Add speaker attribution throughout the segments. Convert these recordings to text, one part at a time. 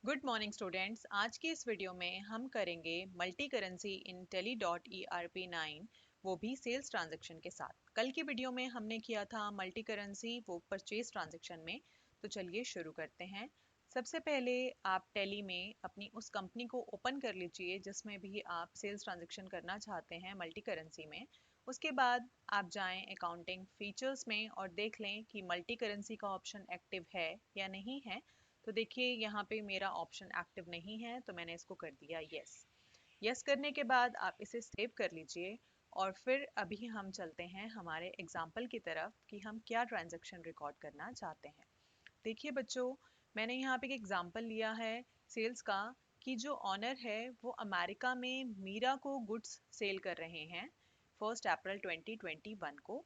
Speaker 1: Good morning students. आज की इस वीडियो में हम करेंगे multi currency in tele dot ERP9, वो भी सेल्स ट्रांजैक्शन के साथ। कल की वीडियो में हमने किया था मल्टी करेंसी वो परचेज ट्रांजैक्शन में। तो चलिए शुरू करते हैं। सबसे पहले आप टेली में अपनी उस कंपनी को ओपन कर लीजिए जिसमें भी आप सेल्स ट्रांजैक्शन करना चाहते हैं मल्टी करेंसी में। उसके बाद आप जाएं अकाउंटिंग फीचर्स में और देख लें कि मल्टी करेंसी का ऑप्शन एक्टिव है या नहीं है। तो देखिए यहाँ पे मेरा ऑप्शन एक्टिव नहीं है तो मैंने इसको कर दिया यस। यस करने के बाद आप इसे सेव कर लीजिए और फिर अभी हम चलते हैं हमारे एग्जाम्पल की तरफ कि हम क्या ट्रांजैक्शन रिकॉर्ड करना चाहते हैं। देखिए बच्चों, मैंने यहाँ पे एक एग्जाम्पल लिया है सेल्स का कि जो ऑनर है वो अमेरिका में मीरा को गुड्स सेल कर रहे हैं 1 अप्रैल 2021 को।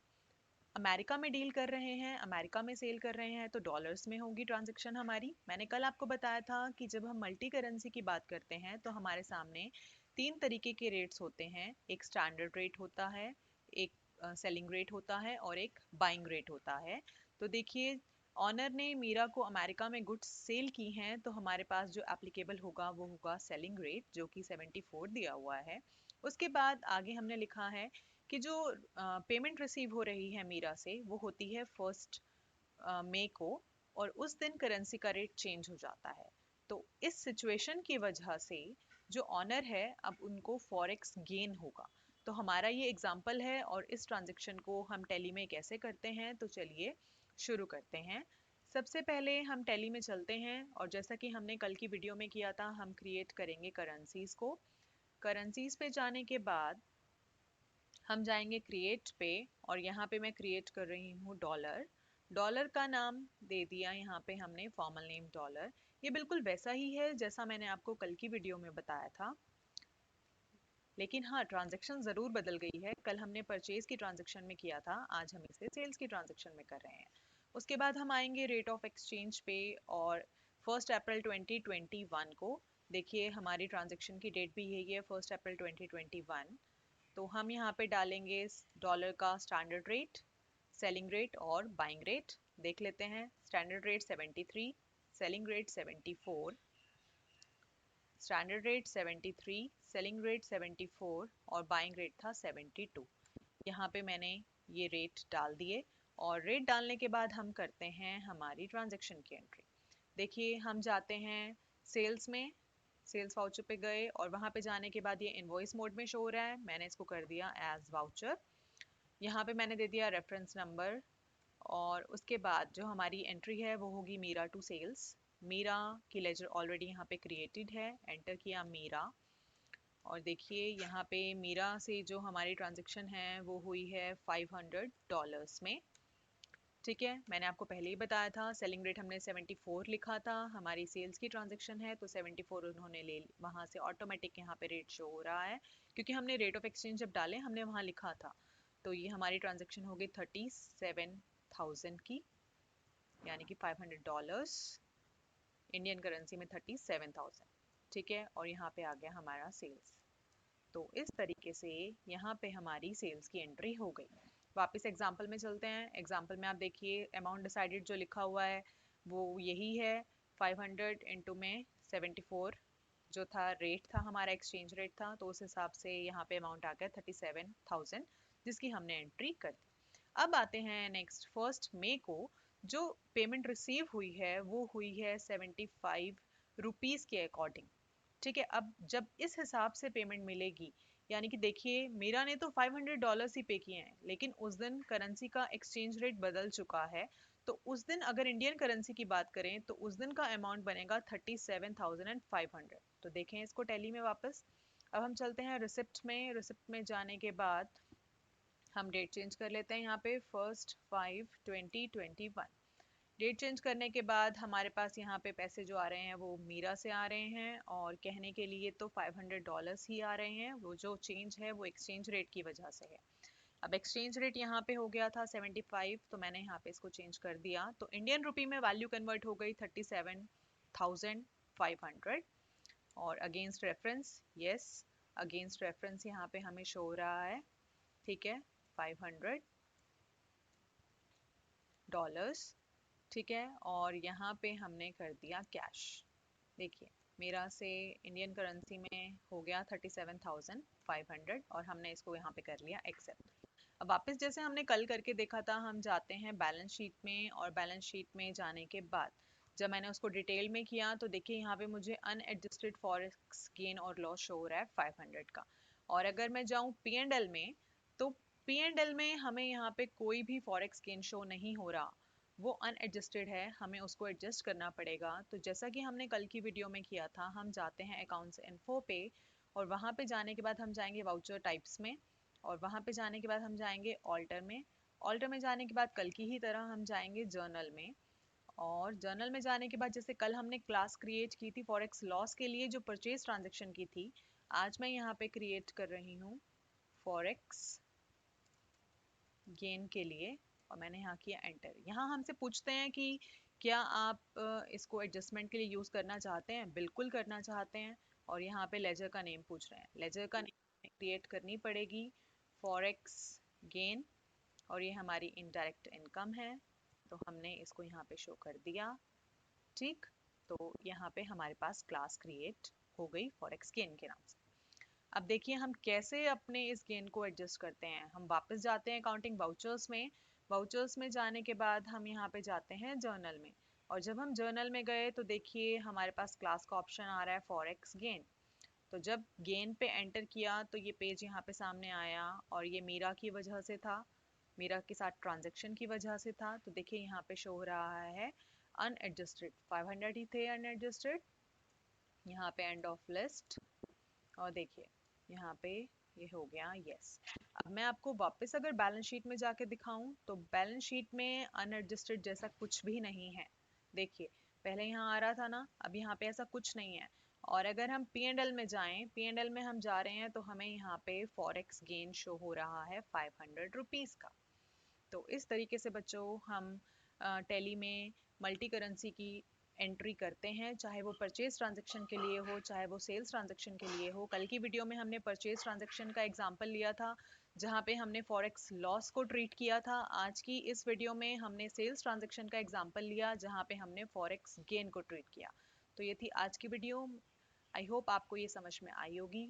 Speaker 1: अमेरिका में डील कर रहे हैं, अमेरिका में सेल कर रहे हैं तो डॉलर्स में होगी ट्रांजैक्शन हमारी। मैंने कल आपको बताया था कि जब हम मल्टी करेंसी की बात करते हैं तो हमारे सामने तीन तरीके के रेट्स होते हैं। एक स्टैंडर्ड रेट होता है, एक सेलिंग रेट होता है और एक बाइंग रेट होता है। तो देखिए, ऑनर ने मीरा को अमेरिका में गुड्स सेल की हैं तो हमारे पास जो एप्लीकेबल होगा वो होगा सेलिंग रेट, जो कि 74 दिया हुआ है। उसके बाद आगे हमने लिखा है कि जो पेमेंट रिसीव हो रही है मीरा से वो होती है 1 मई को, और उस दिन करेंसी का रेट चेंज हो जाता है। तो इस सिचुएशन की वजह से जो ऑनर है अब उनको फॉरेक्स गेन होगा। तो हमारा ये एग्जाम्पल है और इस ट्रांजेक्शन को हम टैली में कैसे करते हैं तो चलिए शुरू करते हैं। सबसे पहले हम टैली में चलते हैं और जैसा कि हमने कल की वीडियो में किया था हम क्रिएट करेंगे करेंसीज को। करेंसीज पे जाने के बाद हम जाएंगे क्रिएट पे और यहाँ पे मैं क्रिएट कर रही हूँ डॉलर। डॉलर का नाम दे दिया यहाँ पे हमने फॉर्मल नेम डॉलर। ये बिल्कुल वैसा ही है जैसा मैंने आपको कल की वीडियो में बताया था, लेकिन हाँ ट्रांजैक्शन ज़रूर बदल गई है। कल हमने परचेज की ट्रांजैक्शन में किया था, आज हम इसे सेल्स की ट्रांजैक्शन में कर रहे हैं। उसके बाद हम आएंगे रेट ऑफ एक्सचेंज पे और 1 अप्रैल 2021 को। देखिए हमारी ट्रांजैक्शन की डेट भी यही है 1 अप्रैल 2021। तो हम यहाँ पे डालेंगे डॉलर का स्टैंडर्ड रेट, सेलिंग रेट और बाइंग रेट। देख लेते हैं। Standard rate 73, selling rate 74, standard rate 73, selling rate 74 और बाइंग रेट था 72। यहाँ पे मैंने ये रेट डाल दिए और रेट डालने के बाद हम करते हैं हमारी ट्रांजैक्शन की एंट्री। देखिए हम जाते हैं सेल्स में, सेल्स वाउचर पे गए और वहाँ पे जाने के बाद ये इनवॉइस मोड में शो हो रहा है, मैंने इसको कर दिया एज वाउचर। यहाँ पे मैंने दे दिया रेफरेंस नंबर और उसके बाद जो हमारी एंट्री है वो होगी मीरा टू सेल्स। मीरा की लेजर ऑलरेडी यहाँ पे क्रिएटेड है, एंटर किया मीरा और देखिए यहाँ पे मीरा से जो हमारी ट्रांजेक्शन है वो हुई है $500 में। ठीक है, मैंने आपको पहले ही बताया था सेलिंग रेट हमने 74 लिखा था, हमारी सेल्स की ट्रांजैक्शन है तो 74 उन्होंने ले वहाँ से ऑटोमेटिक यहाँ पे रेट शो हो रहा है क्योंकि हमने रेट ऑफ एक्सचेंज जब डाले हमने वहाँ लिखा था। तो ये हमारी ट्रांजैक्शन हो गई 37,000 की, यानी कि $500 इंडियन करेंसी में 37,000। ठीक है, और यहाँ पे आ गया हमारा सेल्स। तो इस तरीके से यहाँ पे हमारी सेल्स की एंट्री हो गई। वापस एग्जाम्पल में चलते हैं। एग्जाम्पल में आप देखिए अमाउंट डिसाइडेड जो लिखा हुआ है वो यही है, 500 इंटू में 74 जो था रेट था हमारा, एक्सचेंज रेट था, तो उस हिसाब से यहाँ पे अमाउंट आ गया 37,000 जिसकी हमने एंट्री कर दी। अब आते हैं नेक्स्ट 1 मई को। जो पेमेंट रिसीव हुई है वो हुई है 75 रुपीज़ के अकॉर्डिंग। ठीक है, अब जब इस हिसाब से पेमेंट मिलेगी, यानी कि देखिए मीरा ने तो $500 ही पे किए हैं लेकिन उस दिन करेंसी का एक्सचेंज रेट बदल चुका है। तो उस दिन अगर इंडियन करेंसी की बात करें तो उस दिन का अमाउंट बनेगा 37,500। तो देखें इसको टैली में वापस। अब हम चलते हैं रिसिप्ट में। रिसिप्ट में जाने के बाद हम डेट चेंज कर लेते हैं यहाँ पे 1 5 2021। डेट चेंज करने के बाद हमारे पास यहाँ पे पैसे जो आ रहे हैं वो मीरा से आ रहे हैं और कहने के लिए तो $500 ही आ रहे हैं। वो जो चेंज है वो एक्सचेंज रेट की वजह से है। अब एक्सचेंज रेट यहाँ पे हो गया था 75, तो मैंने यहाँ पे इसको चेंज कर दिया तो इंडियन रुपी में वैल्यू कन्वर्ट हो गई 37,500। और against reference, yes, against reference यहाँ पे हमें शो हो रहा है, ठीक है, $500। ठीक है, और यहाँ पे हमने कर दिया कैश। देखिए मेरा से इंडियन करेंसी में हो गया 37,500 और हमने इसको यहाँ पे कर लिया एक्सेप्ट। अब वापस जैसे हमने कल करके देखा था, हम जाते हैं बैलेंस शीट में और बैलेंस शीट में जाने के बाद जब मैंने उसको डिटेल में किया तो देखिए यहाँ पे मुझे अनएडजस्टेड फॉरेक्स गेन और लॉस शो हो रहा है 500 का। और अगर मैं जाऊँ पी एंड एल में तो पी एंड एल में हमें यहाँ पे कोई भी फॉरेक्स गेन शो नहीं हो रहा, वो अनएडजस्टेड है, हमें उसको एडजस्ट करना पड़ेगा। तो जैसा कि हमने कल की वीडियो में किया था, हम जाते हैं अकाउंट्स इन्फो पे और वहाँ पे जाने के बाद हम जाएंगे वाउचर टाइप्स में और वहाँ पे जाने के बाद हम जाएंगे ऑल्टर में। ऑल्टर में जाने के बाद कल की ही तरह हम जाएंगे जर्नल में और जर्नल में जाने के बाद जैसे कल हमने क्लास क्रिएट की थी फॉरेक्स लॉस के लिए जो परचेज ट्रांजेक्शन की थी, आज मैं यहाँ पे क्रिएट कर रही हूँ फॉरेक्स गेन के लिए और मैंने यहाँ किया एंटर। यहाँ हमसे पूछते हैं कि क्या आप इसको एडजस्टमेंट के लिए यूज़ करना चाहते हैं, बिल्कुल करना चाहते हैं। और यहाँ पे लेजर का नेम पूछ रहे हैं, लेजर का नेम क्रिएट करनी पड़ेगी फॉरेक्स गेन और ये हमारी इनडायरेक्ट इनकम है तो हमने इसको यहाँ पे शो कर दिया। ठीक, तो यहाँ पे हमारे पास क्लास क्रिएट हो गई फॉरेक्स गेन के नाम से। अब देखिए हम कैसे अपने इस गेन को एडजस्ट करते हैं। हम वापस जाते हैं अकाउंटिंग वाउचर्स में, वाउचर्स में जाने के बाद हम यहाँ पे जाते हैं जर्नल में और जब हम जर्नल में गए तो देखिए हमारे पास क्लास का ऑप्शन आ रहा है फॉरेक्स गेन। तो जब गेन पे एंटर किया तो ये पेज यहाँ पे सामने आया और ये मीरा की वजह से था, मीरा के साथ ट्रांजेक्शन की वजह से था। तो देखिए यहाँ पे शो हो रहा है अनएडजस्टेड 500 ही थे अनएडजस्टेड, यहाँ पे एंड ऑफ लिस्ट और देखिए यहाँ पे ये हो गया यस। अब मैं आपको वापस अगर बैलेंस शीट में जाके दिखाऊं तो बैलेंस शीट में अनएडजस्टेड जैसा कुछ भी नहीं है। देखिए पहले यहाँ आ रहा था ना, अब यहाँ पे ऐसा कुछ नहीं है। और अगर हम पी एंड एल में जाएं, पी एंड एल में हम जा रहे हैं तो हमें यहाँ पे फॉरेक्स गेन शो हो रहा है 500 रुपीज़ का। तो इस तरीके से बच्चों हम टैली में मल्टी करेंसी की एंट्री करते हैं, चाहे वो परचेज ट्रांजैक्शन के लिए हो चाहे वो सेल्स ट्रांजैक्शन के लिए हो। कल की वीडियो में हमने परचेज ट्रांजैक्शन का एग्जांपल लिया था जहाँ पे हमने फॉरेक्स लॉस को ट्रीट किया था। आज की इस वीडियो में हमने सेल्स ट्रांजैक्शन का एग्जांपल लिया जहाँ पे हमने फॉरेक्स गेन को ट्रीट किया। तो ये थी आज की वीडियो। आई होप आपको ये समझ में आई होगी।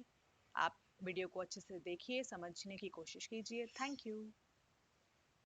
Speaker 1: आप वीडियो को अच्छे से देखिए, समझने की कोशिश कीजिए। Thank you.